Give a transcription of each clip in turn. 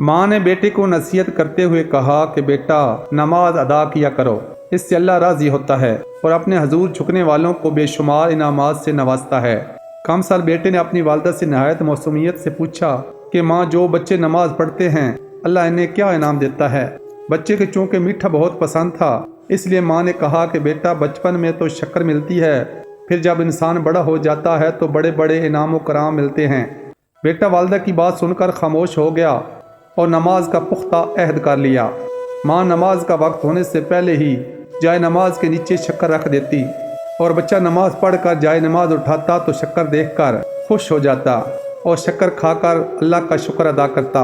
माँ ने बेटे को नसीहत करते हुए कहा कि बेटा नमाज अदा किया करो, इससे अल्लाह राजी होता है और अपने हजूर झुकने वालों को बेशुमार इनामात से नवाजता है। कम साल बेटे ने अपनी वालदा से नहायत मौसूमियत से पूछा कि माँ, जो बच्चे नमाज पढ़ते हैं अल्लाह इन्हें क्या इनाम देता है। बच्चे के चूँकि मीठा बहुत पसंद था, इसलिए माँ ने कहा कि बेटा बचपन में तो शक्कर मिलती है, फिर जब इंसान बड़ा हो जाता है तो बड़े बड़े इनाम कराम मिलते हैं। बेटा वालदा की बात सुनकर खामोश हो गया और नमाज का पुख्ता अहद कर लिया। माँ नमाज का वक्त होने से पहले ही जाए नमाज के नीचे शक्कर रख देती और बच्चा नमाज पढ़कर जाए नमाज उठाता तो शक्कर देखकर खुश हो जाता और शक्कर खाकर अल्लाह का शुक्र अदा करता।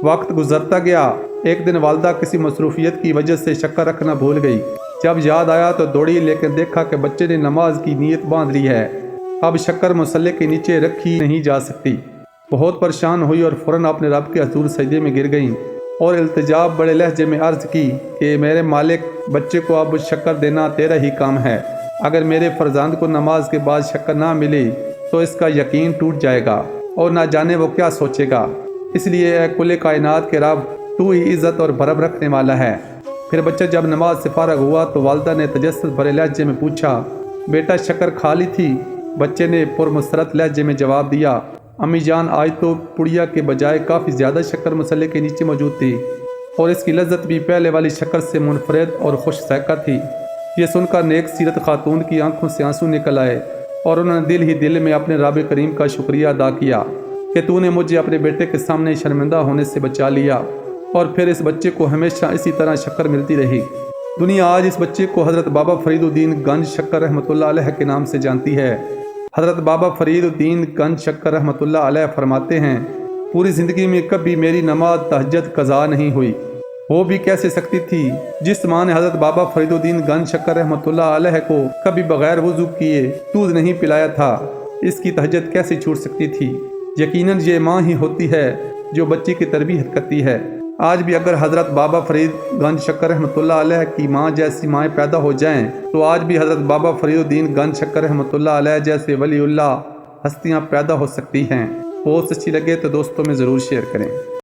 वक्त गुजरता गया। एक दिन वालदा किसी मसरूफियत की वजह से शक्कर रखना भूल गई। जब याद आया तो दौड़ी, लेकिन देखा कि बच्चे ने नमाज की नीयत बांध ली है। अब शक्कर मुसल्ले के नीचे रखी नहीं जा सकती। बहुत परेशान हुई और फ़ौरन अपने रब के हज़ूर सजदे में गिर गईं और इल्तिजाब बड़े लहजे में अर्ज़ की कि मेरे मालिक, बच्चे को अब शक्कर देना तेरा ही काम है। अगर मेरे फरजंद को नमाज के बाद शक्कर ना मिली तो इसका यकीन टूट जाएगा और ना जाने वो क्या सोचेगा। इसलिए ए कुल कायनात के रब, तू ही इज़्ज़त और भरम रखने वाला है। फिर बच्चा जब नमाज से फारग हुआ तो वालदा ने तजस्सुस भरे लहजे में पूछा, बेटा शक्कर खा ली थी? बच्चे ने पुरमसरत लहजे में जवाब दिया, अम्मी जान, आज तो पुड़िया के बजाय काफ़ी ज़्यादा शक्कर मसल्ले के नीचे मौजूद थी और इसकी लज्जत भी पहले वाली शक्कर से मुनफरद और खुश ज़ायक़ा थी। ये सुनकर नेक सीरत खातून की आंखों से आंसू निकल आए और उन्होंने दिल ही दिल में अपने रब करीम का शुक्रिया अदा किया कि तूने मुझे अपने बेटे के सामने शर्मिंदा होने से बचा लिया। और फिर इस बच्चे को हमेशा इसी तरह शक्कर मिलती रही। दुनिया आज इस बच्चे को हज़रत बाबा फरीदुद्दीन गंज शक्कर रहमतुल्लाह अलैह के नाम से जानती है। हज़रत बाबा फरीदुद्दीन गंज शक्कर रहमतुल्लाह अलैह फरमाते हैं, पूरी ज़िंदगी में कभी मेरी नमाज तहज्जुद कज़ा नहीं हुई। वो भी कैसे सकती थी जिस माँ ने हज़रत बाबा फरीदुद्दीन गंज शक्कर रहमतुल्लाह अलैह को कभी बग़ैर वज़ू किए दूध नहीं पिलाया था, इसकी तहज्जुद कैसे छूट सकती थी। यकीनन ये माँ ही होती है जो बच्चे की तरबियत करती है। आज भी अगर हज़रत बाबा फरीद गंज शक्कर रहमतुल्लाह अलैह की माँ जैसी माएँ पैदा हो जाएं तो आज भी हज़रत बाबा फरीदुद्दीन गंज शक्कर रहमतुल्लाह अलैह जैसे वलीउल्लाह हस्तियाँ पैदा हो सकती हैं। पोस्ट अच्छी लगे तो दोस्तों में ज़रूर शेयर करें।